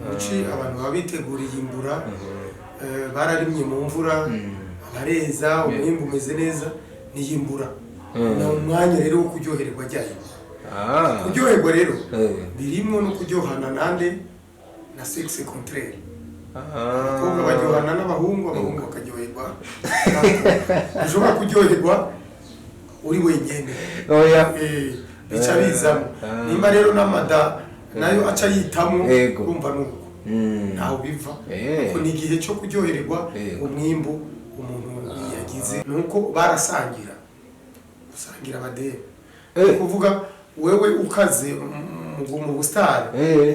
muci abantu babiteguriye imbura bararimye mu mvura bareza umwimbu umeze neza niyimbura na umwanya rero wo kuryoherwa ryayo kuryoherwa rero birimo no kuryohana nande na sexe contraire abakobwa baryohana n'abahungu abahungu bakaryoherwa ushobora kuryoherwa uri wenyene bica bizamo nimba rero n'amada nayo aca yitamo urumva nuko ntaho biva kuko ni igihe cyo kuryoherwa umwimbu umuntu yagize nuko barasangira gusangira abadeni kuvuga wewe ukaze mu bustari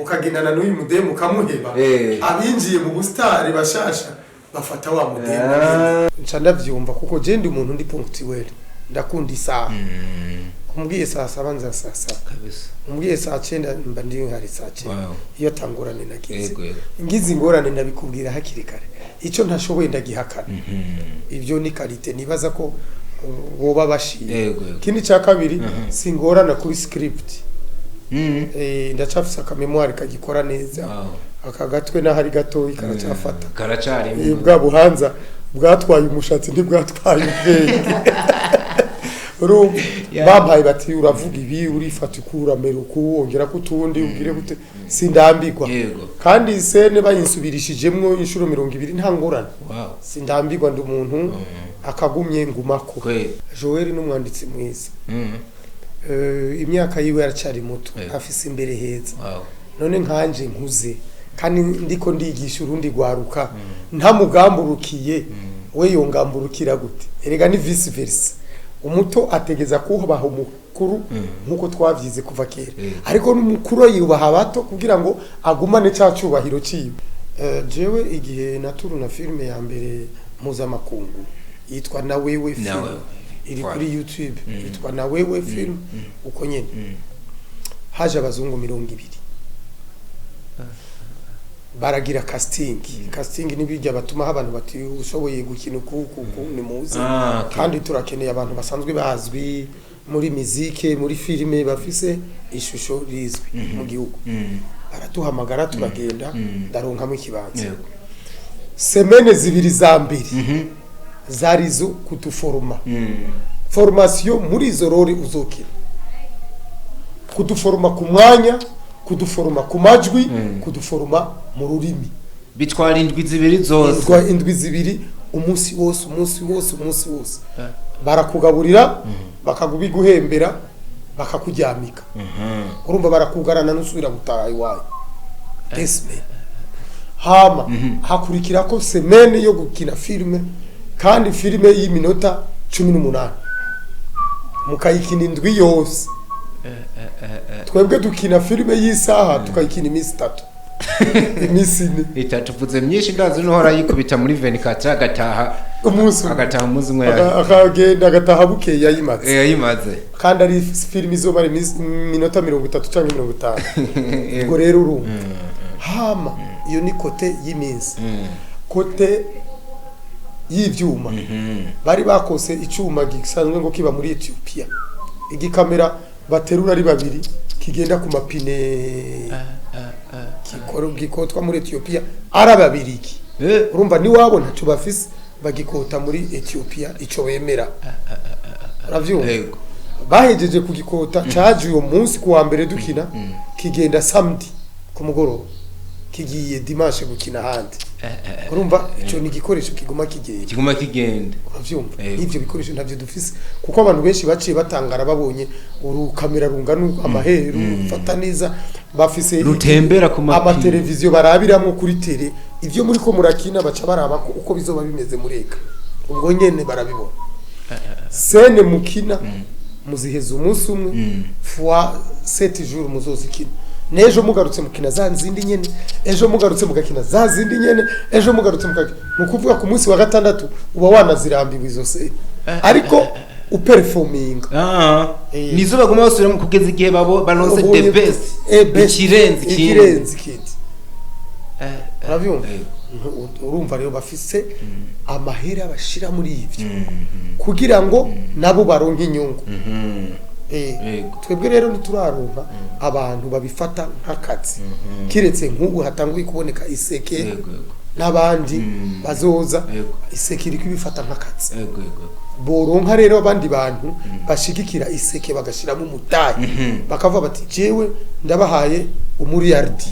ukagendana n'uyu mudemu ukamuheba abinjiye mu bustari bashasha bafata wa mudemu nca ndavyumva kuko je ndi umuntu ndi punctuel ndakunda isaha umbwiye saa 7 nza saa 7 kabisa umbwiye saa 9 mba ndi nkari saa 9 iyo tangorane nagize ngize ingorane ndabikubwira hakiri kare ico ntashoboye ndagihakana ivyo ni karite nibaza ko woba bashiye kindi cya kabiri singorana kuri script ndacafisa ka memoire kagikora neza akagatwe n'ahari gato ikaracafata karacari bwa buhanza bwatwaye umushatsi ntibwatwaye ubwenge bampaye bati uravuga ibi urifata ukuramera ukuwongera kutundi ubwire gute sindambirwa kandi sene bayinsubirishijemwo inshuro 200 nta ngorane sindambirwa ndi umuntu akagumye ngumako Joel n'umwanditsi mwiza imyaka yiwe yaracari muto afise imbere heza none nkanje nkuze kandi ndiko ndigisha urundi gwaruka nta mugamburukiye we yongamburukira gute erega ni vice versa umuto ategeza kubaha umukuru nkuko twavyize kuva kera ariko n'umukuru yubaha abato kugira ngo agumane cya cyubahiro ciwe jewe igihe naturu na filme ya mbere mpuzamakungu yitwa na wewe film iri kuri YouTube yitwa na wewe film uko nyene haje abazungu 200 baragira casting nibijya batuma abantu bati ushoboye gukina ukuku ni muzi kandi turakeneye abantu basanzwe bazwi muri muzike muri filme bafise ishusho rizwi mu gihugu baratuhamagara turagenda ndaronkamo ikibanza semene zibiri za mbere zarizo kutuforma formation muri izo role uzokina kutuforma ku mwanya kuduforma ku majwi kuduforma mu rurimi bitwara indwi zibiri zose indwi zibiri umunsi wose barakugaburira bakagubiguhembera bakakuryamika urumva barakugarana nusubira gutaha iwawe desme hama hakurikira ko semaine yo gukina filme kandi filme y'iminota 18 mukayikina indwi yose twebwe dukina filme y'isaha tukayikina iminsi 3 iminsi 4 tuvuze myinshi ndazi n'uhora yikubita muri 24 agataha umunsi umwe akagenda agataha bukeye yayimaze kandi ari filme izomara iminota 30 cyangwa 50 ubwo rero urumva hama iyo ni kote y'iminsi kote y'ivyuma bari bakose icuma gisanzwe ngo kiba muri Ethiopia igikamera baterura ari babiri kigenda ku mapine gikotwa muri Ethiopia arababiriki urumva ni wabo ntaco bafise bagikota muri Ethiopia ico bemera uravyumva bahejeje kugikota caje uyo munsi kuwa mbere dukina kigenda samedi ku mugoroba kigiye dimanche gukina handi urumva ico ni gikoresho kiguma kigenda uravyumva ivyo bikoresho ntavyo dufise kuko abantu benshi baciye batangara babonye urukamera rungana amaheru fata neza bafise rutembera ku amateleviziyo barabiramo kuri tele ivyo muri ko murakina baca baraba uko bizoba bimeze mureka ubwo nyene barabibona sene mukina muziheza umunsi umwe fois 7 jours muzozikina nejo mugarutse mukina za nzindi nyene ejo mugarutse mugakina za zindi nyene ejo mugarutse mukuvuga ku munsi wa gatandatu uba wanazirambiwe izo se ariko uperforming nizo bagoma basubira mu kugeza igihe balonse the best ikirenzi kindi uravyumva urumva rero bafise amahera bashira muri ivyo kugira ngo nabo baronke inyungu twebwe rero ntituraronka abantu babifata nk'akazi kiretse nk'ubu hatanguye kuboneka iseke n'abandi bazoza iseke iri kubifata nk'akazi boronka rero abandi bantu bashigikira iseke bagashiramo umutayi bakavuga bati jewe ndabahaye umuriyardi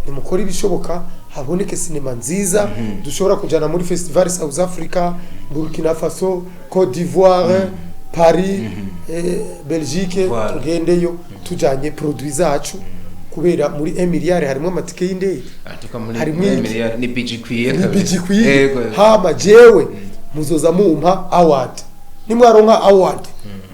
nimukora ibishoboka haboneke sinema nziza dushobora kujana muri festival South Africa, Burkina Faso, Côte d'Ivoire, Paris, Belgique, tugendeyo tujanye produits zacu kubera muri Emiliare harimo amatike y'indege harimo Emiliare ni bijikwiye hama jewe muzoza mumpa award nimwaronka award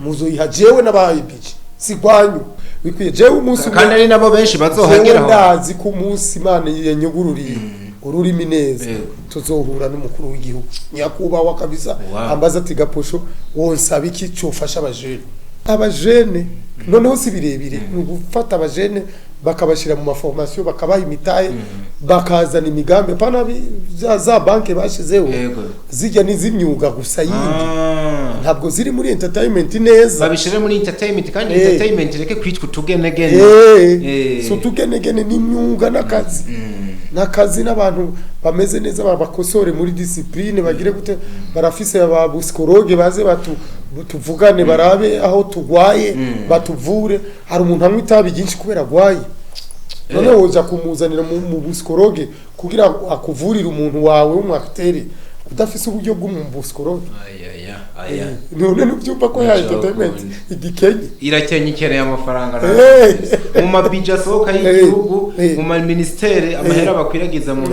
muzoyiha jewe n'abaye biji sigwanyu bikwiye jewe umunsi kandi ari nabo benshi bazohageraho ndazi ku munsi Imana yenyugururiye ururimi neza tuzohura n'umukuru w'igihugu nyakubawa kabisa ambaza ati Gaposho wonsaba iki cyofasha abajene noneho si birebire n'ugufata abajene bakabashira mu maformation bakabaha imitaye bakazana imigambi pana za banke bashizeho zijya n'izimyuga gusa yindi ntabwo ziri muri entertainment neza babishire muri entertainment kandi entertainment reke kwitwa tugenegene so tugenegene n'imyuga n'akazi n'abantu bameze neza babakosore muri discipline bagire gute barafise ababuscologue baze tuvugane barabe aho tugwaye batuvure hari umuntu amwe itabi byinshi kubera agwaye none woza kumuzanira mu buscologue kugira akuvurira umuntu wawe w'umwakiteri udafise uburyo bw'umubuscologue none nubyumva ko ya entertainment igikenye irakenyikere y'amafaranga mu mabija soka y'igihugu mu ministere amahera bakwiragiza mu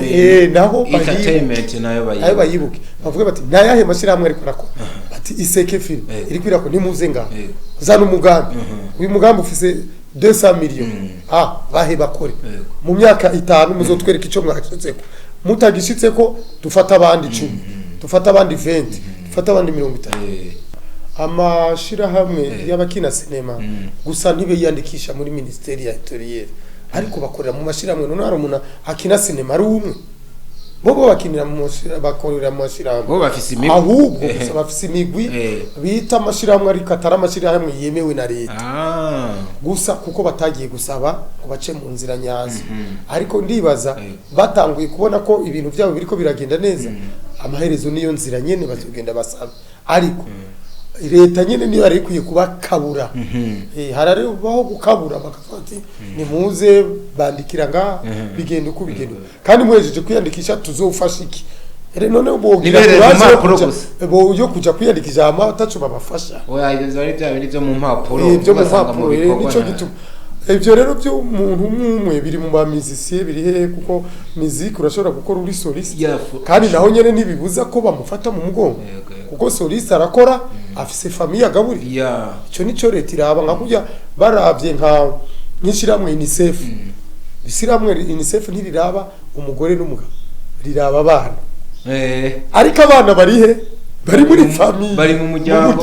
naho entertainment nayo bayibuke bavuga bati nayahe mashirahamwe ariko rakora bati iseke film iri kwirako nimuze ngaho uzana umugambi uyu mugambi ufise 200 millions bahe bakore mu myaka 5 muzotwereka ico mwakitseko mutagishitseko dufata abandi 10 dufata abandi 20 dufata abandi 50 amashira hamwe y'abakina sinema gusa ntibiyandikisha muri ministeri ya Interieur ariko bakorera mu mashira hamwe none hari umuntu akina sinema ari umwe bobo bakinira mu mashira bakorera mu mashira hamwe bo bafise imigwi ahubwo bafise imigwi bita amashira hamwe ariko atari amashira hamwe yemewe na leta gusa kuko batagiye gusaba ngo bace mu nzira nyazo ariko ndibaza batanguye kubona ko ibintu byabo biriko biragenda neza amaherezo niyo nzira nyene bazogenda basaba ariko leta nyene niyo ari kuye kubakabura harare baho gukabura bakafati ni muze bandikira nga bigenda uko bigenda kandi mwejeje kwiyandikisha tuzofasha iki none bogira bo yo kuja kwiyandikisha amatacu babafasha oya ibyo zari byo mu mpapuro nico gituma ibyo rero byo umuntu umwe biri mu ba musicien biri he kuko musique urashobora gukora uri soliste kandi naho nyene nibibuza ko bamufata mu mugongo kuko soliste arakora afise famille agaburi ico nico leta iraba nka kujya baravye nka nkishiramwe UNICEF bisiramwe UNICEF ntiriraba umugore n'umugabo riraba abana ariko abana bari he bari muri famille bari mu muryango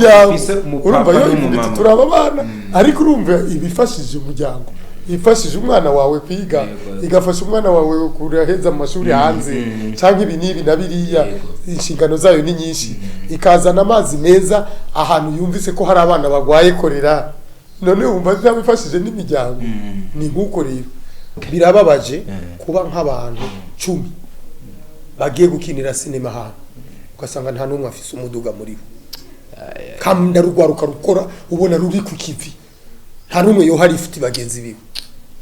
urumva yo turaba abana ariko urumva ibifashije umuryango ifashije umwana wawe kwiga igafasha umwana wawe kuraheza mu mashuri hanze cyangwa ibi nibi nabiriya inshingano zayo ni nyinshi ikazana amazi meza ahantu yumvise ko hari abana bagwaye korera none umva byabifashije n'imiryango ni nkuko rero birababaje kuba nk'abantu 10 bagiye gukinira sinema hano ugasanga nta numwe afise umuduga muri bo kamda rugwaruka rukora ubona ruri ku kivi nta numwe yo hari ifite bagenzi biwe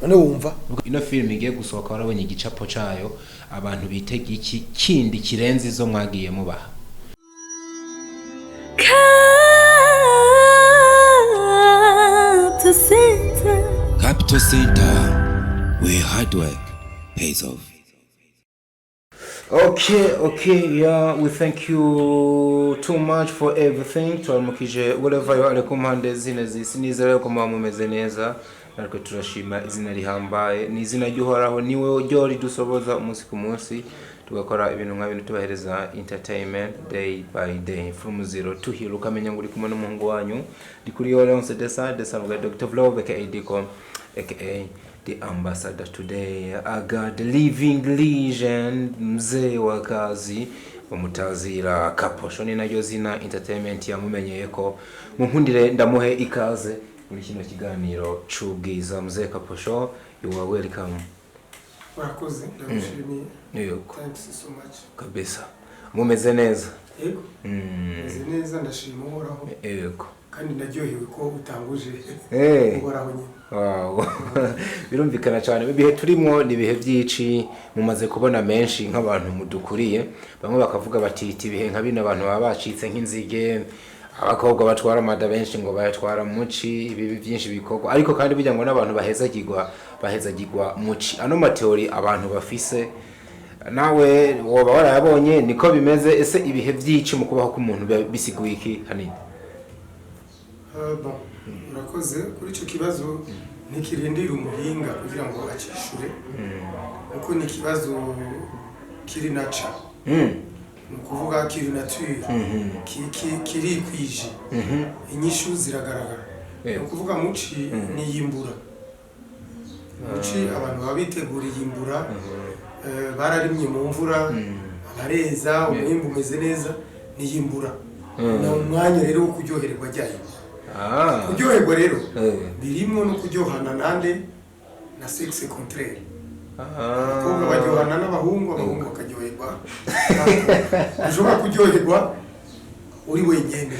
none wumva ino film igiye gusohoka warabonye igicapo cayo abantu bitega iki kindi kirenze izo mwagiye mubaha Capital Center, where hard work pays off. Okay, yeah, we thank you too much for everything. Turamukije whatever you are kumande zine zisinizera ko mumeze neza ariko turashima izina rihambaye ni izina ryuhoraho niwe ryo ridusoboza umunsi ku munsi tugakora ibintu nka bintu tubahereza entertainment day by day from zero to hero ukamenya ngo uri kumwe n'umuhungu wanyu dikuri Olonse Desavuga Dr. Vlog aka Dicom aka the ambassador today. I got the living legend mzee wa kazi umutazira Kaposho ni naryo zina entertainment yamumenyeye ko munkundire ndamuhe ikaze muri kino kiganiro c'ubwiza mzee Kaposho. You are welcome. Murakoze ndamushimiye. Yego. Thanks so much. Kabisa. Mumeze neza? Yego. Meze neza ndashima uhoraho. Yego. Kandi ndaryohewe ko utanguje uhoraho nyine. Wow. Birumvikana cyane ibihe turimo ni ibihe byici mumaze kubona menshi nk'abantu mudukuriye bamwe bakavuga bati ibihe nka bino abantu baba bacitse nk'inzige abakobwa batwara amada benshi ngo bayatwara muci ibi byinshi bikorwa ariko kandi bijya ngo n'abantu bahezagirwa muci ano mateori abantu bafise nawe woba warayabonye niko bimeze ese ibihe byici mu kubaho k'umuntu bisiguye iki hanini? Murakoze kuri icyo kibazo ntikirindira umuhinga kugira ngo acishure kuko ni ikibazo kiri naca ni ukuvuga kiri nature kiri kwije inyishu ziragaragara ni ukuvuga muci niyimbura muci abantu baba bitegura iyimbura bararimye mu mvura bareza umwimbu umeze neza niyimbura na umwanya rero wo kuryohererwa ryayo kuryoherwa rero birimo no kuryohana nande na sexe contraire abakobwa baryohana n'abahungu abahungu bakaryoherwa ushobora kuryoherwa uri wenyine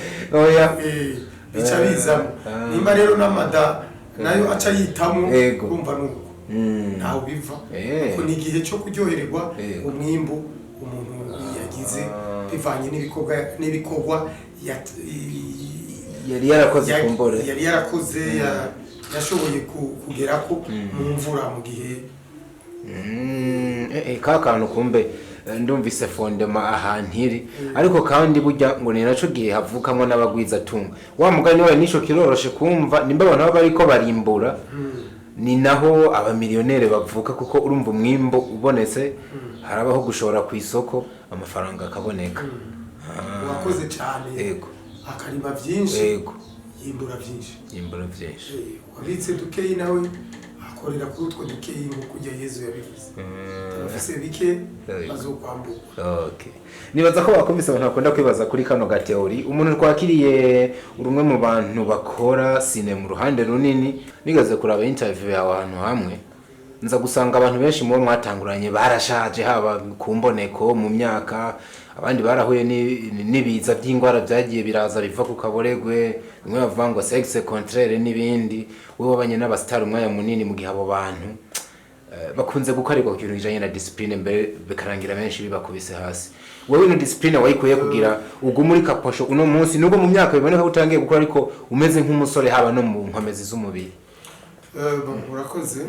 bica bizamo nimba rero n'amada nayo aca yitamo kumva nuko ntaho biva kuko ni igihe cyo kuryohererwa umwimbu umuntu yagize bivanye n'ibikorwa yari yarakoze kumbore yari yarakoze yashoboye kugera ko mu mvura mu gihe kakantu kumbe ndumvise fondema ahantiri ariko kandi burya ngo ni naco gihe havukamo n'abagwiza tunga wa mugani wawe nico kiroroshe kumva nimba abantu baba ariko barimbura ni naho abamiliyonere bavuka kuko urumva umwimbo ubonetse harabaho gushora ku isoko amafaranga akaboneka. Wakoze cyane yego akarima byinshi yego yimbura byinshi wabitse dukeyi nawe akorera kuri utwo dukeyi ngo kujya Yezu yabivuze afise bike bazokwambuka. Okay, nibaza ko bakomisa abantu bakunda kwibaza kuri kano gateori umuntu twakiriye urumwe mu bantu bakora sine mu ruhande runini nigaze kuraba interview yawe ahantu hamwe nza gusanga abantu benshi mu mwatanguranye barashaje haba kumboneko mu myaka abandi barahuye nibiza by'ingwara byagiye biraza biva ku kaboregwe bimwe bavangwa sexe contraire n'ibindi we wabanye n'abastar umwanya munini mu gihe abo bantu bakunze gukarirwa ku kintu kijanye na discipline mbere bikarangira benshi bibakubise hasi. Wewe no discipline wayikuye kugira ubwo muri Kaposho uno munsi nubwo mu myaka biboneka utangiye gukora ariko umeze nk'umusore haba no mu nkomezi z'umubiri. Murakoze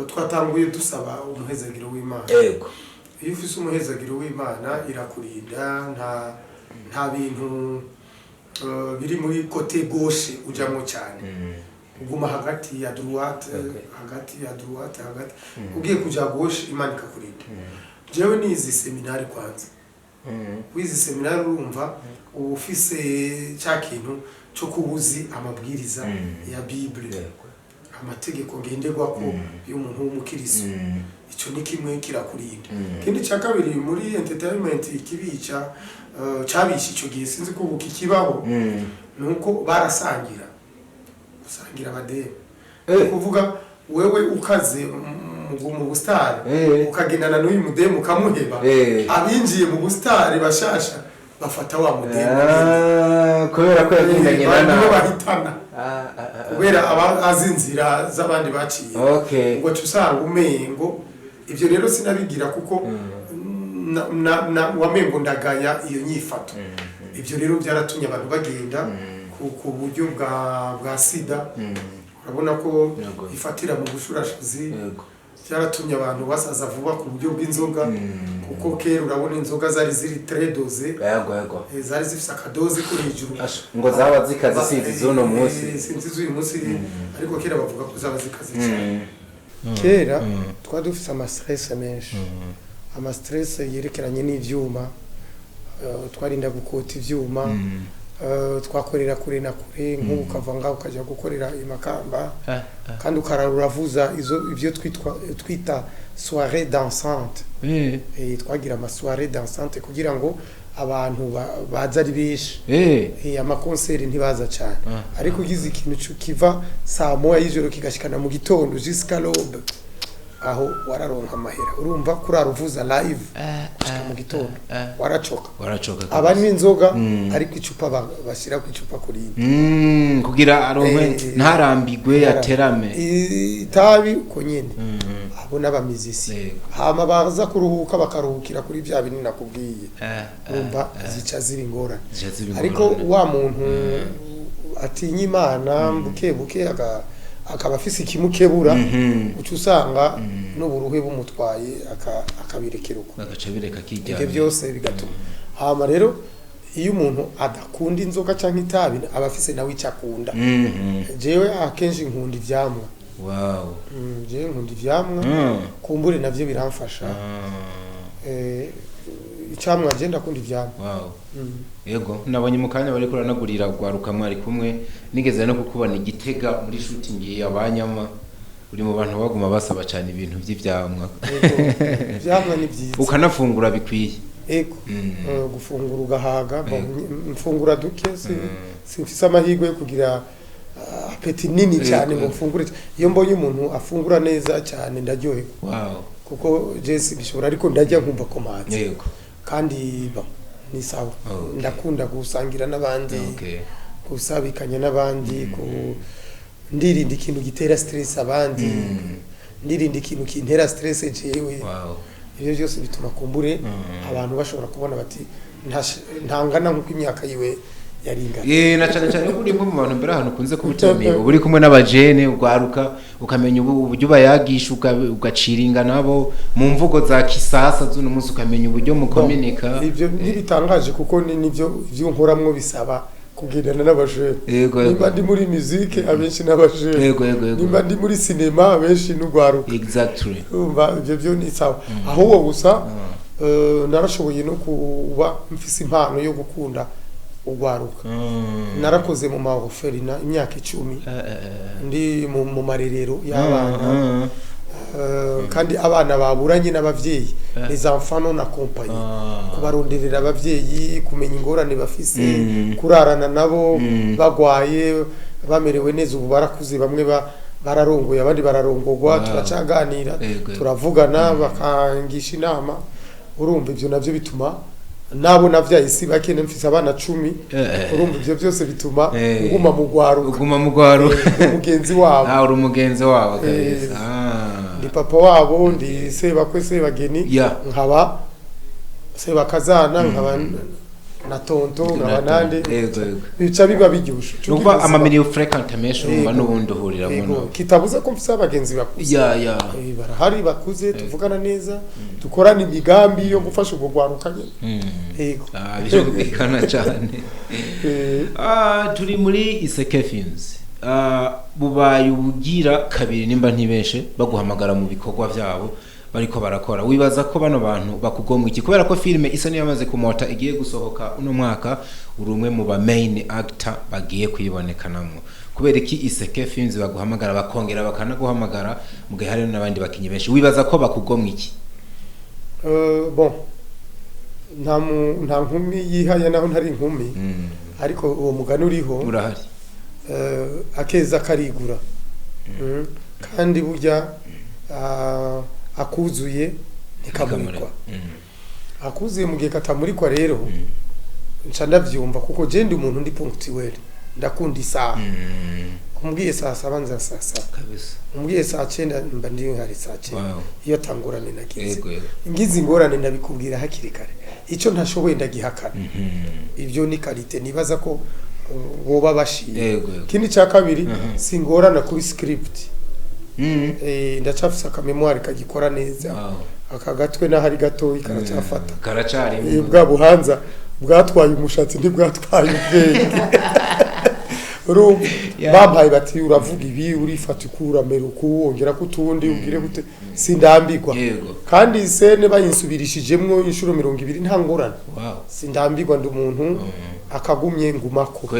twatanguye dusaba umuhezagiro w'Imana. Yego iyo ufise umuhezagiro w'Imana irakurinda nta bintu biri muri côté gauche ujamo cyane uguma hagati ya droite hagati ugiye kuja gauche Imana ikakurinda. Jewe nizi seminari kwanza wizi seminari urumva ufise cya kintu cyo kubuzi amabwiriza ya Bible amategeko ngenderwa ko y'umuntu w'umukiristo ico ni kimwe kirakurinda. Kindi cya kabiri muri entertainment ikibica cabisha ico gihe sinzi ko bukikibaho nuko barasangira abadeni kuvuga wewe ukaze mu busitari ukagendana n'uyu mudemu ukamuheba abinjiye mu busitari bashasha bafata wa mudemu kubera ko yagendanye nawe bahitana kubera azinzira z'abandi baciye ngo usanga umengo ivyo rero sinabigira kuko wamengo ndagaya iyo nyifato. Ivyo rero byaratumye abantu bagenda ku buryo bwa sida urabona ko ifatira mu bushurashuzi byaratumye abantu basaza vuba ku buryo bw'inzoga kuko kera urabona inzoga zari ziri très dosé zari zifise akadoze ko hejuru ngo zaba zikaze sinzi z'uno munsi sinzi z'uyu munsi ariko kera bavuga ko zaba zikaze cyane. Kera twadufise ama stress menshi ama stress yerekeranye n'ivyuma twarinda gukota ivyuma twakorera kure na kure nk'ubu ukava ngaho ukajya gukorera imakamba kandi ukarara uravuza ivyo twita soirée dansante twagira amasoirée dansante kugira ngo abantu baza ari benshi amakonseri ntibaza cyane ariko ugize ikintu kiva saa moya y'ijoro kigashikana mu gitondo jusqu'à l'aube aho wararonka amahera urumva kurara uvuza live mu gitondo waracoka abanywa inzoga ariko icupa bashira ku icupa kurindi kugira aronke ntarambigwe yaterame itabi uko nyene abo n'abamizisi hama baza kuruhuka bakaruhukira kuri bya binini nakubwiye urumva zica ziri ingorane ariko wa muntu atinya Imana buke akaba afise ikimukebura ucu usanga n'uburuhe bumutwaye akabirekera uko agaca bireka kijya ibyo byose bigatuma hama rero iyo umuntu adakunda inzoga canke itabi aba afise nawe icakunda jewe akenshi nkunda ivyamwa jewe nkunda ivyamwa kumbure navyo biramfasha icamwa je ndakunda ivyamwa yego nabonye mu kanya bari kuranagurira gwaruka mwari kumwe nigeze no kukubona Igitega muri shooting y'abanyama uri mu bantu baguma basaba cyane ibintu by'ivyamwa ivyamwa ni byiza ukanafungura bikwiye ego gufungura ugahaga mfungura duke simfise amahirwe yo kugira apeti nini cyane mu mfungure iyo mbonye umuntu afungura neza cyane ndaryoherwa kuko Jesse bishobora ariko ndajya nkumva komanze yego kandi ni sawa ndakunda gusangira n'abandi gusabikanya n'abandi ndirinda ikintu gitera stress abandi ndirinda ikintu kintera stress jewe ibyo byose bituma kumbure abantu bashobora kubona bati ntangana nkuko imyaka yiwe yaringana na cyane kuri mu bantu mbere ahantu kunze kubutamiye uri kumwe n'abajene ugwaruka ukamenya uburyo bayagisha ugaciringa nabo mu mvugo za kisasa z'uno munsi ukamenya uburyo mukominika ibyo ntibitangaje kuko nivyo nkoramwo bisaba kugendana n'abajene nimba ndi muri musique abenshi n'abajene nimba ndi muri cinema abenshi n'ugwaruka exactly umva ibyo ni sawa aho wo gusa narashoboye no kuba mfise impano yo gukunda ugwaruka narakoze mu mahoferina imyaka 10 ndi mu marerero y'abana kandi abana baburanye n'abavyeyi les enfants non accompagnés kubaronderera abavyeyi kumenya ingorane bafise kurarana nabo bagwaye bamerewe neza ubu barakuze bamwe bararongoye abandi bararongorwa turacaganira turavugana bakangisha inama urumva ivyo navyo bituma nabo navyaye si bakene mfise abana 10 urumva ivyo byose bituma nguma mu gwaro umugenzi wabo uri umugenzi wabo kabisa ndi papa wabo ndi sebakwe sebageni nkaba sebakazana nkaba na tonto nkaba nande bica biba biryusha numva amamilio frequentation mba nubundi uhurira muno kitabuza ko mfise abagenzi bakuze barahari bakuze tuvugana neza dukorana imigambi yo gufasha ubwo gwarukanye yego bishobora cyane turi muri Iseke Films bubaye ubugira kabiri nimba ntibeshe baguhamagara mu bikorwa byabo bariko barakora wibaza ko bano bantu bakugomwa iki kubera ko filme isa niyo yamaze kumota igiye gusohoka uno mwaka urumwe mu ba main actor bagiye kuyibonekanamo kubera iki Iseke Films baguhamagara bakongera bakanaguhamagara mugihe hari n'abandi bakinyi benshi wibaza ko bakugomwa iki bon nta nkumi yihaya naho ntari inkumi ariko uwo mugani uriho urahari akeza karigura kandi burya akuzuye ntikamurikwa akuzuye mu gihe katamurikwa rero nca ndavyumva kuko je ndi umuntu ndi punctuel ndakunda isaha umbwiye saa 7 nza saa 7 kabisa umbwiye saa 9 mba ndi hari saa 9 iyo tangorane nagize ngize ingorane ndabikubwira hakiri kare ico ntashoboye ndagihakana ivyo ni kalite nibaza ko boba bashiye kindi ca kabiri singorana kuri script ndacafisa akamemoire kagikora neza akagatwe n'ahari gatoyi karacafata karacari bwa buhanza bwatwaye umushatsi ntibwatwaye ubwenge bampaye bati uravuga ibi urifata ukura meruku wongera kutundi ugire gute sindambirwa kandi sene bayinsubirishijemwo inshuro 200 nta ngorane sindambirwa ndi umuntu akagumye ngumako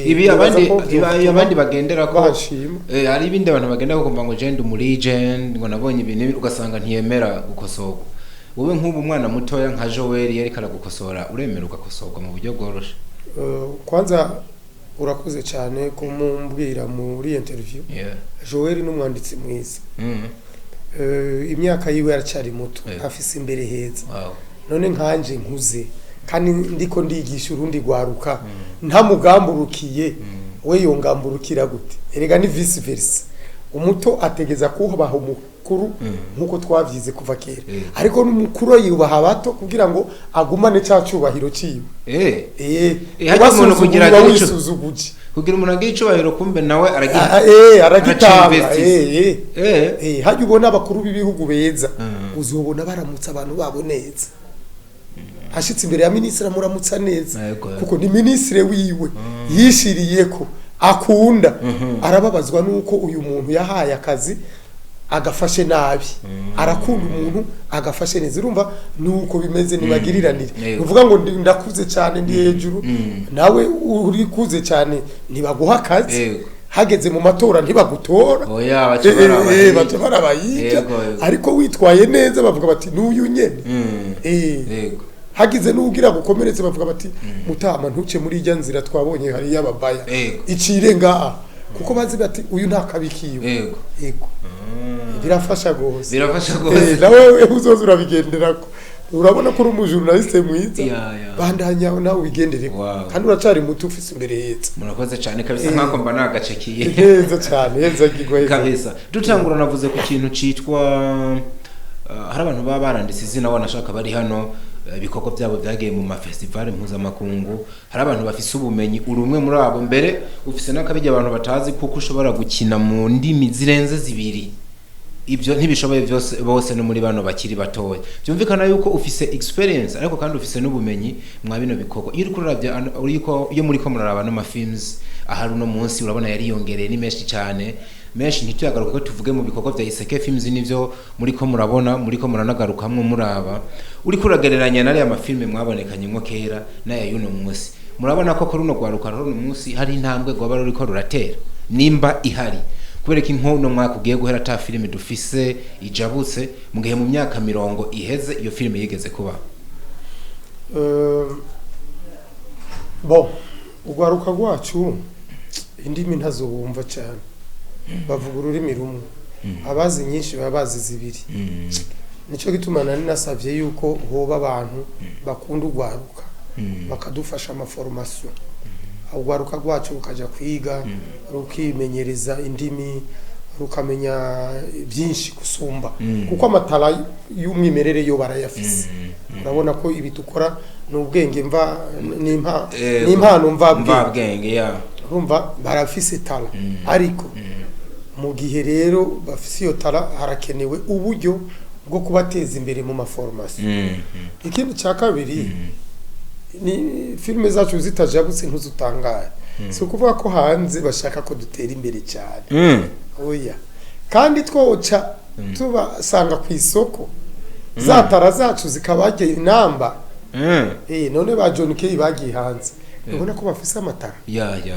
ibi abandi bagendera ko hari ibindi abantu bagendera ko ngo je ndi mu legend ngo nabonye ibintu ugasanga ntiyemera gukosoka wowe nk'ubu umwana mutoya nka Joel yareka aragukosora uremera ugakosorwa mu buryo bworoshe kwanza urakoze cyane kumumbwira muri interview Joel n'umwanditsi mwiza imyaka yiwe yaracari muto afise imbere heza none nkanje nkuze kandi ndiko ndigisha urundi gwaruka nta mugamburukiye we yongamburukira gute erega ni vice versa umuto ategeza kubaha umukuru nkuko twavyize kuva kera ariko n'umukuru yubaha abato kugira ngo agumane cya cyubahiro ciwe umuntu kugira umuntu agira icubahiro kumbe nawe aragitanga hajya ubona abakuru b'ibihugu beza uzobona baramutsa abantu babo neza hashitse imbere ya ministre amuramutsa neza kuko ni ministre wiwe yishiriye ko akunda arababazwa nuko uyu muntu yahaye akazi agafashe nabi arakunda umuntu agafashe neza urumva nuko bimeze nibagiriranire uvuga ngo ndakuze cyane ndi hejuru nawe uri kuze cyane nibaguha akazi hageze mu matora ntibagutora baca barabayica ariko witwaye neza bavuga bati n'uyu nyene hagize n'ugira gukomeretse bavuga bati mutama ntuce muri ijya nzira twabonye hari y'ababaya icire ngaha kuko bazi bati uyu nta kabikiwe yego birafasha gose nawe uzoza urabigenderako urabona ko uri umujournaliste mwiza bandanya nawe ubigendere kandi uracari muto ufise imbere heza murakoze cyane kabisa nkako mba nagacekiye heza cyane heza gigwe kabisa dutangura navuze ku kintu citwa hari abantu baba baranditse izina wanashaka bari hano ibikorwa byabo byagiye mu mafestival mpuzamakungu hari abantu bafise ubumenyi urumwe muri abo mbere ufise nakabijya abantu batazi kuko ushobora gukina mu ndimi zirenze zibiri ibyo ntibishoboye byose bose no muri bano bakiri batoya byumvikana yuko ufise experience ariko kandi ufise n'ubumenyi mwa bino bikorwa iyo uriko urabya iyo muri ko muraraba no mafilms ahari no munsi urabona yari yongereye ni menshi cyane menshi ntituyagaruka ko tuvuge mu bikorwa bya Iseke Films nivyo muri ko murabona muri ko muranagarukamwe muraba uri kuragereranya nari amafilme mwabonekanye mwo kera naye yuno munsi murabona ko ko runo gwaruka runo munsi hari intambwe gwaba ruri ko ruratera nimba ihari kubereka inkono mwakugiye guhera ta filme dufise ijabutse mu gihe mu myaka 40 iheze iyo filme yigeze kuba bon ugwaruka gwacu indimi ntazobumva cyane bavuga ururimi rumwe abazi nyinshi babazi zibiri nico gituma nari nasavye yuko hoba abantu bakunda ugwaruka bakadufasha ama formation ugwaruka gwacu ukaja kwiga rukimenyereza indimi rukamenya byinshi gusumba kuko amatara y'umwimerere yo barayafise urabona ko ibi dukora n'ubwenge mva n'impano mva bwenge urumva barafise tala ariko mu gihe rero bafise iyo tara harakenewe uburyo bwo kubateza imbere mu maformation ikindi cya kabiri ni filme zacu zitajabutse ntuzutangaye so kuvuga ko hanze bashaka ko dutera imbere cyane oya kandi twoca tubasanga ku isoko zatara zacu zikabagiye inamba none ba John Kay bagiye hanze ubona ko bafise amatara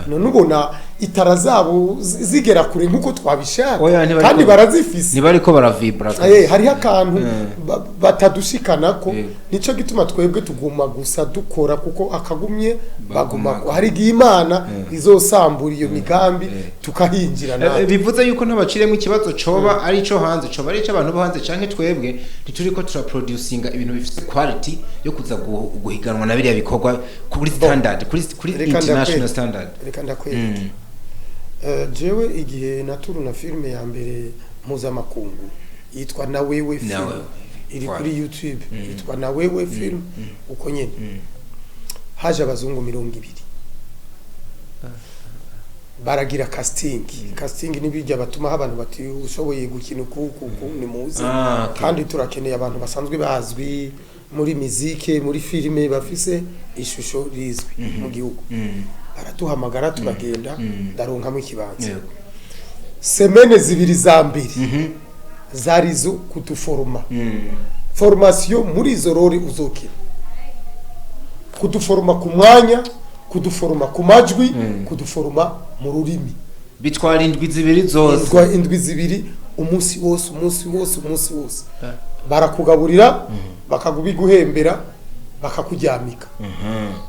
none ubona itara zabo zigera kure nkuko twabishaka kandi barazifise ntibari ko baravibra hari akantu batadushikanako nico gituma twebwe tuguma gusa dukora kuko akagumye baguma hari Imana izosambura iyo migambi tukahinjira nawe bivuze yuko nabaciremo ikibazo coba ari cyo hanze coba ari cyo abantu bo hanze canke twebwe ntituriko turaproducinga ibintu bifite quality yo kuza guhiganwa na biriya bikorwa kuri standard kuri international standard reka ndakwereka jewe igihe naturu na filme ya mbere mpuzamakungu yitwa na wewe film iri kuri YouTube yitwa na wewe film uko nyene haje abazungu 200 baragira casting nibijya batuma abantu bati ushoboye gukina kuku ni muzi kandi turakeneye abantu basanzwe bazwi muri muzike muri filme bafise ishusho rizwi mu gihugu baratuhamagara turagenda ndaronkamo ikibanza semene zibiri za mbere zarizo kutuforma formation muri izo rori uzokira kuduforma ku mwanya kuduforma ku majwi kuduforma mu rurimi bitwara indwi zibiri zose indwi zibiri umunsi wose barakugaburira bakagubiguhembera bakakuryamika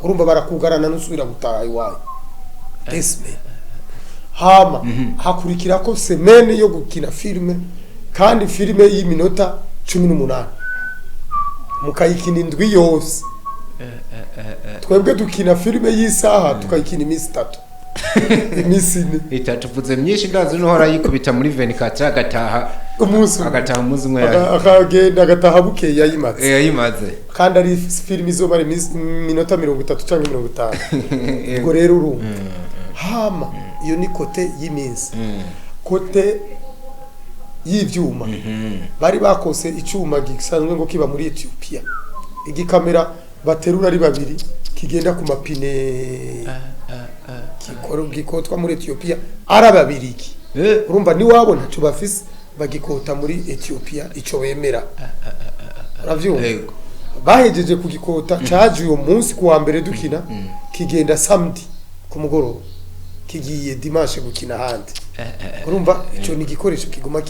urumva barakugarana nusubira gutaha iwawe desme hama hakurikira ko semene yo gukina filme kandi filme y'iminota 18 mukayikina indwi yose twebwe dukina filme y'isaha tukayikina iminsi 3 iminsi 4 itatuvuze myinshi ndazi n'uhora yikubita muri 24 agataha umunsi umwe akagenda agataha bukeye yayimaze kandi ari filme izomara iminota 30 cyangwa 50 ubwo rero urumva hama iyo ni kote y'iminsi kote y'ivyuma bari bakose icyuma gisanzwe ngo kiba muri Ethiopia igikamera baterura ari babiri kigenda ku mapine gikotwa muri Ethiopia arababiriki urumva ni wabona cyo bafise bagikota muri Ethiopia ico wemera uravyumva bahejeje kugikota caje uyo munsi kuwa mbere dukina kigenda samedi ku mugoroba kigiye dimanche gukina handi urumva ico ni gikoresho kiguma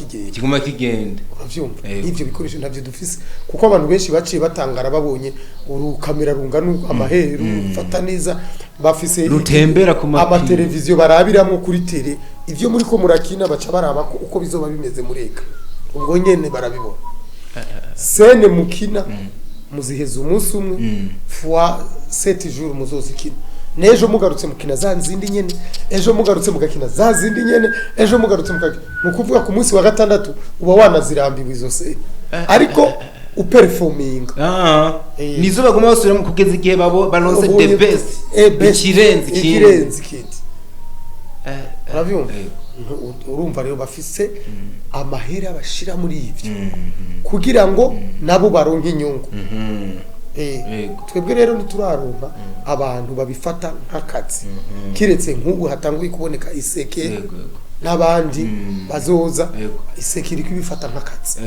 kigenda uravyumva ivyo bikoresho ntavyo dufise kuko abantu benshi baciye batangara babonye urukamera rungana amaheru fata neza bafise rutembera ku amateleviziyo barabiramwo kuri tele ivyo muri ko murakina baca baraba uko bizoba bimeze mureka ubwo nyene barabibona sene mukina muziheza umunsi umwe fois 7 jours muzozikina nejo mugarutse mukina za nzindi nyene ejo mugarutse mugakina za zindi nyene ejo mugarutse mugakina nukuvuga ku munsi wa gatandatu uba wanazirambiwe izo se ariko uperforming nizo baguma basubira mu kugeza igihe balonse the best ikirenzi kindi uravyumva urumva rero bafise amahera bashira muri ivyo kugira ngo nabo baronke inyungu twebwe rero ntituraronka abantu babifata nk'akazi kiretse nk'ubu hatanguye kuboneka iseke n'abandi bazoza iseke iri kubifata nk'akazi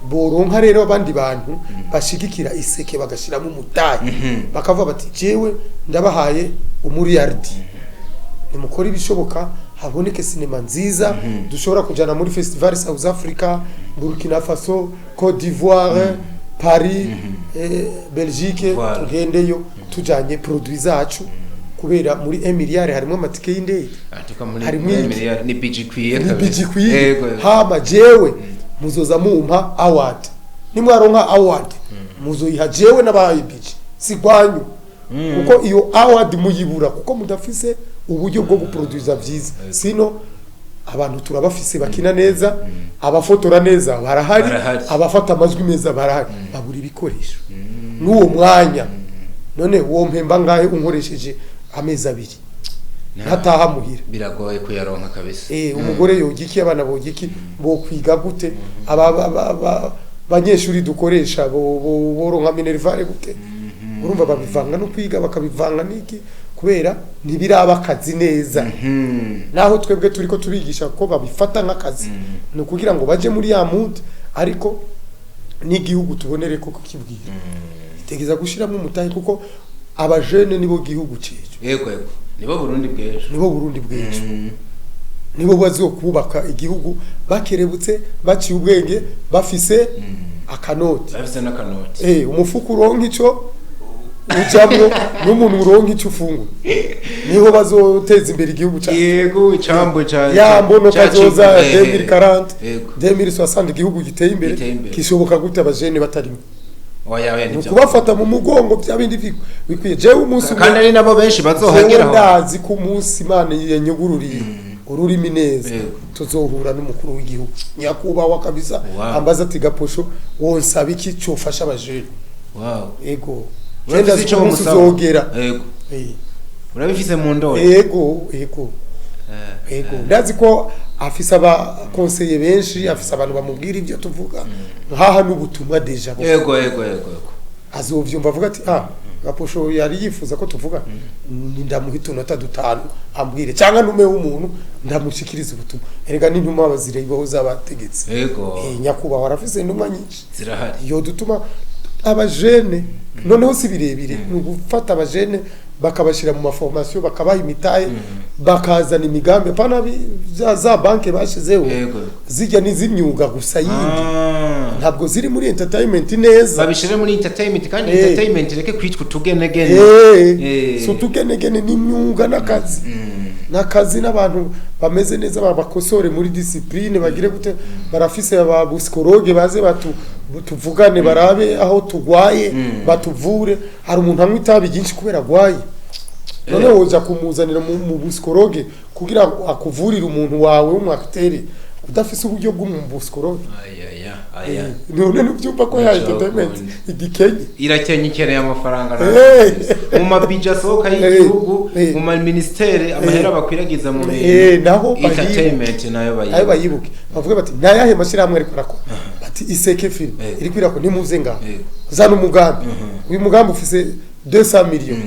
boronka rero abandi bantu bashigikira iseke bagashiramo umutayi bakavuga bati jewe ndabahaye umuriyardi nimukora ibishoboka haboneke sinema nziza dushobora kujana muri festival South Africa, Burkina Faso, Côte d'Ivoire, Paris, Belgique, tugendeyo tujanye produits zacu kubera muri 1 miliyari harimo amatike y'indege harimo 1 miliyari ni bijikwiye hama jewe muzoza mumpa award nimwaronka award muzoyiha jewe n'abahaye biji sigwanyu kuko iyo award muyibura kuko mudafise uburyo bwo guproduza vyiza sino abantu turabafise bakina neza abafotora neza barahari abafata amajwi meza barahari babura ibikoresho n'uwo mwanya none uwo mpemba ngahe unkoresheje amezi 2 ntataha muhira biragoye kuyaronka kabisa umugore yogiki abana bogiki bo kwiga gute banyeshuri dukoresha boronka minervare gute urumva babivanga no kwiga bakabivanga niki kubera ntibiraba akazi neza naho twebwe turiko tubigisha ko babifata nk'akazi no kugira ngo baje muri ya mood ariko n'igihugu tubonere ko kukibwira itegeza gushiramo umutahe kuko abajene nibo gihugu cyejo yego nibo Burundi bwejo nibo bazokubaka igihugu bakerebutse baciye ubwenge bafise akanoti umufuko uronka ico ujamwe n'umuntu uronka icyo ufungu niho bazoteza imbere igihugu cyacu yego icambo cyane yambono kazoza 2040 2060 igihugu giteye imbere kishoboka gute abajene batarimo kubafata mu mugongo byabindi bikwiye jewe umunsi kandi ari nabo benshi bazohageraho ndazi ku munsi Imana yenyugururiye ururimi neza tuzohura n'umukuru w'igihugu nyakubahwa kabisa ambaza ati Gaposho wonsaba iki cyofasha abajene ego Wenda zico musogera urabifise mu ndoro ego ndazi ko afisa aba conseiller benshi afisa abantu bamubwira ibyo tuvuga nkaha n'ubutumwa deja ego azovyumva avuga ati Gaposho yari yifuza ko tuvuga ndamuhita unota 5 ambwire cyangwa nume w'umuntu ndamushikiriza ubutumwa erega n'intuma abazire ibaho zabategetse ego nyakubahwa arafise intuma nyinshi zirahari yo dutuma abajene noneho si birebire ni gufata abajene bakabashira mu maformation bakabaha imitahe bakazana imigambi pana za banke bashizeho zijya n'izimyuga gusa yindi ntabwo ziri muri entertainment neza babishire muri entertainment kandi entertainment reke kwitwa tugenegene so tugenegene n'imyuga n'akazi n'abantu bameze neza babakosore muri discipline bagire gute barafise aba psychologue baze tuvugane barabe aho tugwaye batuvure hari umuntu amwe itabi byinshi kubera gwaye none woja kumuzanira mu psychologue kugira akuvurira umuntu wawe w'umwakteri udafise uburyo bw'umubuscologue none nubyumva ko ya entertainment igikenye irakenyikere y'amafaranga mu mabija soka y'igihugu mu ministere amahera bakwiragiza mu naho entertainment nayo bayibuke bavuga bati nayahe mashiramwe ariko rakora bati iseke film iri kwirako nimuze ngaho zana umugambi uyu mugambi ufise 200 millions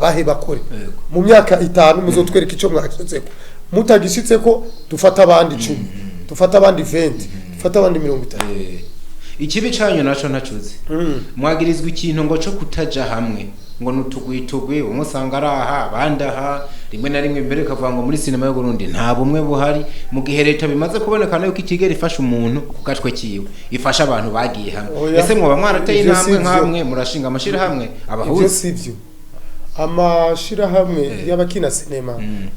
bahe bakore mu myaka 5 muzotwereka ico mwakitseko mutagishitseko dufata abandi 10 dufata abandi 20 dufata abandi 50 ikibi canyu naco ntacuze mwagirizwa ikintu ngo cyo kutaja hamwe ngo nutugwitugwe umusanga araha bandaha rimwe na rimwe mbere kavuga ngo muri sinema y'u Burundi nta bumwe buhari mu gihe leta bimaze kubonekana yuko ikigera ifasha umuntu kukatwe kiwe ifasha abantu bagiye hamwe ese mwoba mwarateye intambwe nkamwe murashinga amashira hamwe abahuze sivyo amashira hamwe y'abakina sinema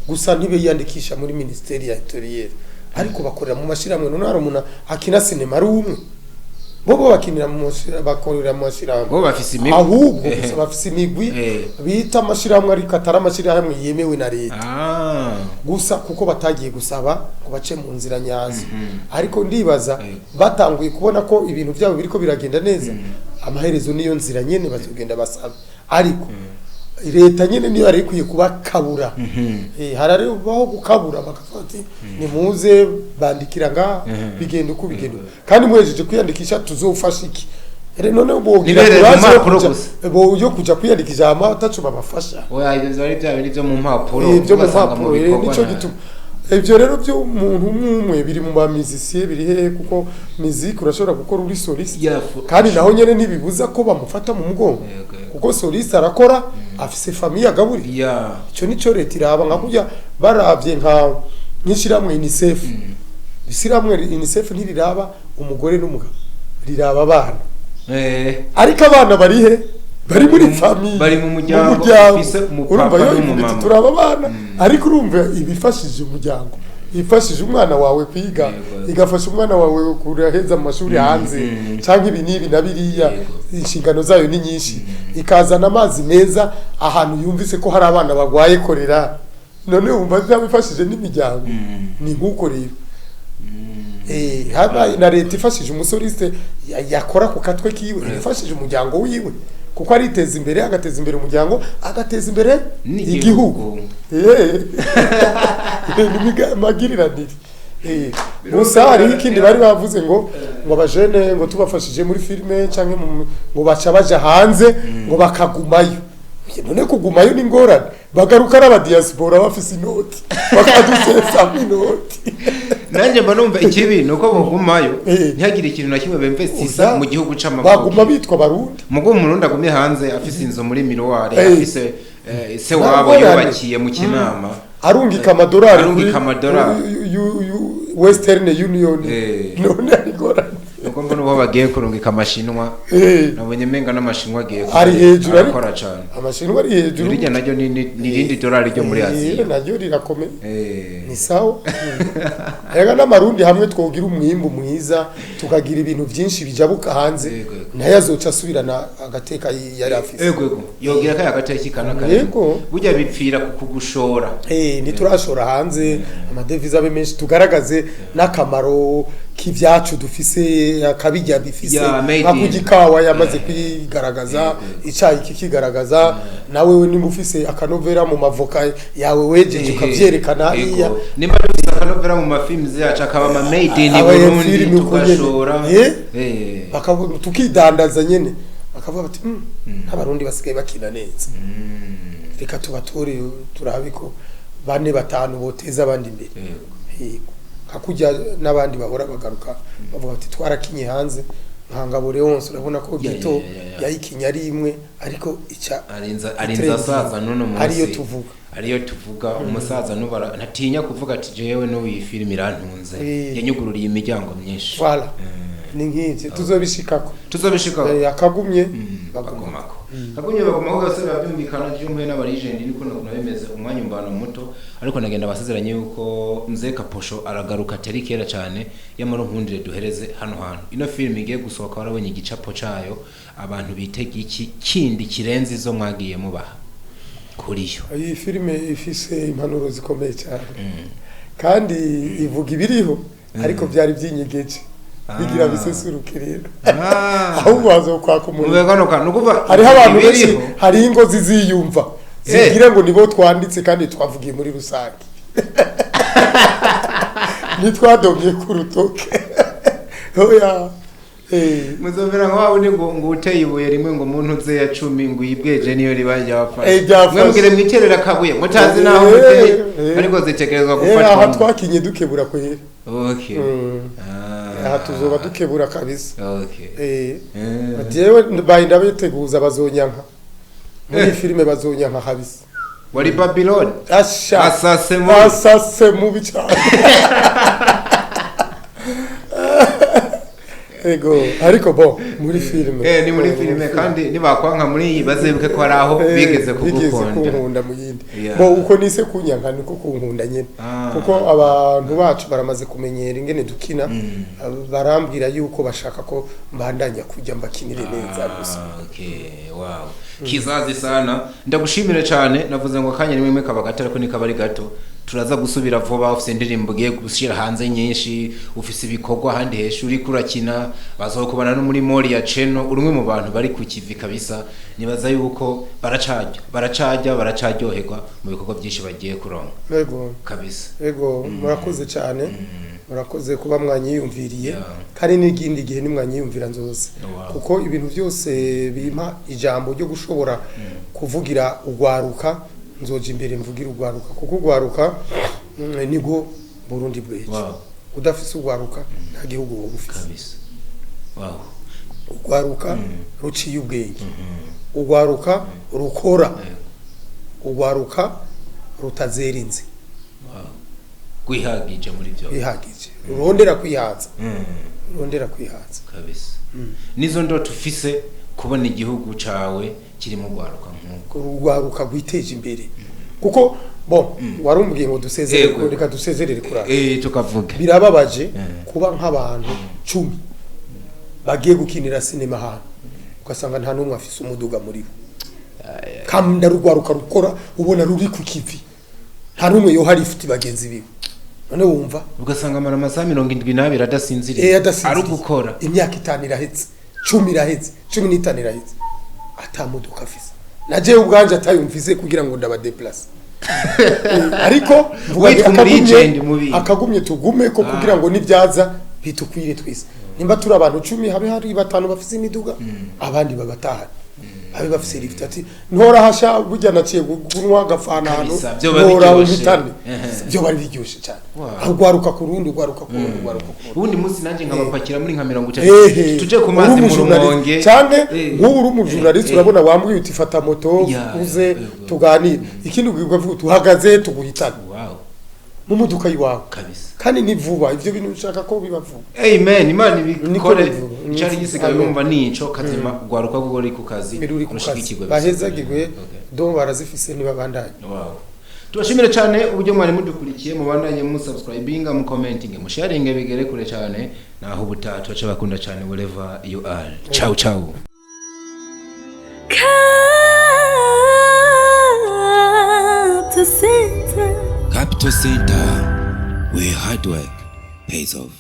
gusa ntibiyandikisha muri ministeri ya interieur ariko bakorera mu mashira hamwe none hari umuntu akina sinema ari umwe bobo bakinira mu mashira bakorera mu mashira hamwe bo bafise imigwi ahubwo bafise imigwi bita amashira hamwe ariko atari amashira hamwe yemewe na leta gusa kuko batagiye gusaba ngo bace mu nzira nyazo ariko ndibaza batanguye kubona ko ibintu byabo biriko biragenda neza amaherezo niyo nzira nyene bazogenda basaba ariko leta nyene niyo ari kwiye kuba kabura harare baho gukabura bakafati ni muze bandikira nga bigenda uko bigenda kandi mwejeje kwiyandikisha tuzofasha iki none bogira bo yo kuja kwiyandikisha ama atacu babafasha oya ibyo zari byawe byo mu mpapuro ibyo mu mpapuro nico gituma ibyo rero byo umuntu umwe biri mu bamizisiye biri he kuko muziki urashobora gukora uri soliste kandi naho nyene nibibuza ko bamufata mu mugongo kuko soliste arakora afise famille agaburi ico nico leta iraba nka kujya baravye nka nyishiramwe UNICEF isiramwe UNICEF ntiriraba umugore n'umugabo riraba abana ariko abana bari he bari muri famille bari mu muryango ufise umupapa n'umumama turaba abana ariko urumva ibifashije umuryango ifashije umwana wawe kwiga igafasha umwana wawe kuraheza amashuri hanze cyangwa ibi nibi nabiriya inshingano zayo ni nyinshi ikazana amazi meza ahantu yumvise ko hari abana bagwaye korera none umva byabifashije n'imiryango ni nkuko rero haba na leta ifashije umusoliste yakora ku katwe kiwe ifashije umuryango wiwe kuko ariteza imbere agateza imbere umuryango agateza imbere igihugu magiriranire gusa hari ikindi bari bavuze ngo abajene ngo tubafashije muri filime cyangwa ngo baca baja hanze ngo bakagumayo none kugumayo ni ngorane bagaruka ari abadiaspora bafise inoti bakadusesa inoti nanjye mba numva ikibi nuko bagumayo ntihagire ikintu na kimwe bemvestisa mu gihugu c'amavuko baguma bitwa barundi mugo umurundi agumye hanze afise inzo muri miroir afise se wabo yubakiye mu kinama arungika amadolari Western Union none arigorana nuko mbona uwo bagiye kurungika amashinwa nabonye menga n'amashinwa agiye ari hejuru akora cyane amashinwa ari hejuru rijya naryo ni rindi dolari ryo muri Aziya naryo rirakomeye ni sawa rega n'amarundi hamwe twogira umwimbo mwiza tukagira ibintu byinshi bijabuka hanze nayo azoca asubirana agateka yari afise yego yogira kaya agateka ikana kare burya bipfira kugushora niturashora hanze amadevize abe menshi tugaragaze n'akamaro k'ibyacu dufise akabijya bifise akugikawa yamaze kwigaragaza icyayi kikigaragaza nawe we nimba ufise akanovera mu mavoka yawe wejeje ukavyerekana iya nimba dufise akanovera mu mafilms yacu akaba ma made in Burundi tukashora bakavuga tukidandaza nyene bakavuga bati abarundi basigaye bakina neza reka tubatore turabiko bane batanu boteza abandi imbere hakujya nabandi bahora bagaruka bavuga bati twarakinye hanze nkangabo Leonce urabona ko gito yayikinya ari imwe ariko ica arinza saza none munsi ariyo tuvuga umusaza nubara ntatinya kuvuga ati jewe no iyi film irantunze yanyugururiye imiryango myinshi voilà ni nk'iki tuzobishikako yakagumye bagomako kagumye bagomako gase babyumvikana jumwe n'abalegend niko nabemeze umwanya umbano muto ariko nagenda basezeranye yuko Mzee Posho aragaruka atari kera cyane yamaro nkundire duhereze hano ino film igiye gusohoka warabonye igicapo cayo abantu bitege iki kindi kirenze izo mwagiye mubaha kuriyo iyi filime ifise impanuro zikomeye cyane kandi ivuga ibiriho ariko byari byinyegeje bigira bisesuruke rero ahubwo hazokwaka umuntu hariho abantu benshi hari ingo ziziyumva zigire ngo nibo twanditse kandi twavugiye muri rusange nitwadomye ku rutoke oya muzovera ngo ni ngo uteye ibuye rimwe ngo muntu ze ya 10 ngo yibweje niyo ribajya bapfa mwebwire mwiterera kabuye mutazi naho muteye ariko zitekerezwa gufatwa aha twakinye dukebura kwera okay aha tuzoba dukebura kabisa okay jewe bayinda biteguza bazonyanka muri filime bazonyanka habisa wari Babylon asase mubi cyane ego ariko bo muri filime ni muri filime kandi nibakwanka muri iyi bazebuke ko araho bigeze kunkunda mu yindi bo uko nise kunyanka niko kunkunda nyene kuko abantu bacu baramaze kumenyera ingene dukina barambwira yuko bashaka ko mbandanya kujya mbakinire neza gusa okay wow kizazi sana ndagushimire cyane navuze ngo kanya rimwe kaba gatara ko nikabari gato turaza gusubira vuba ufise indirimbo giye gushira hanze nyinshi ufise ibikorwa handi hesho uri kurakina bazokubana no muri mori ya Cheno urumwe mu bantu bari ku kivi kabisa nibaza yuko baracajyoherwa mu bikorwa byinshi bagiye kuronka yego kabisa yego murakoze cyane murakoze kuba mwanyiyumviriye kandi n'igindi gihe nimwanyiyumvira nzose kuko ibintu byose bimpa ijambo ryo gushobora kuvugira ugwaruka nzoje imbere mvugira ugwaruka kuko ugwaruka nigo Burundi bweje udafise ugwaruka nta gihugu wo gufise kabisa ugwaruka ruciye ubwenge ugwaruka rukora ugwaruka rutazerinze kwihagije muri byo kwihagije urondera kwihaza kabisa nizo ndoto ufise kubona igihugu cawe kiri mu gwaruka nk'uko urugwaruka gwiteje imbere kuko bo warumbwiye ngo dusezerere reka dusezerere kurara tukavuga birababaje kuba nk'abantu 10 bagiye gukinira sinema hano ugasanga nta numwe afise umuduga muri bo kamda rugwaruka rukora ubona ruri ku kivi nta numwe yo hari ifite bagenzi biwe none wumva ugasanga amara amasaha 72 adasinziriye ari gukora imyaka 5 irahetse 10 irahetse 15 irahetse atamuduka afise naje ubwanje atayumvise kugira ngo ndabadeplace ariko akagumye tugume ko kugira ngo nibyaza bitukwire twese nimba turi abantu 10 habe hari 5 bafise imiduga abandi babataha abe bafise lift ati ntora hasha burya naciye gunwa gafana hano ntora ubitane byo bari biryoshe cyane agwaruka kurundi ubundi munsi nanje nkabapakira muri nka 30 tuje ku mazi mu rumonge cyane nk'ubu uri umujurnalist urabona wambwiye uti fata moto uze tuganire ikindi uvuga tuhagaze tuguhitana mu muduka yiwawe kabisa kandi ni vuba ivyo bintu ushaka ko biba vuba amen imana ibikore cyari gisigaye yumva nico kazima gwaruka kuko uri ku kazi urushikikirwe bahezagirwe do barazifise niba bandanye tubashimire cyane uburyo mwari mudukurikiye mubandanye mu subscribinga mu commenting mu sharing bigere kure cyane naho ubutatu aca bakunda cyane wherever you are ciao ciao Capital Center, where hard work pays off.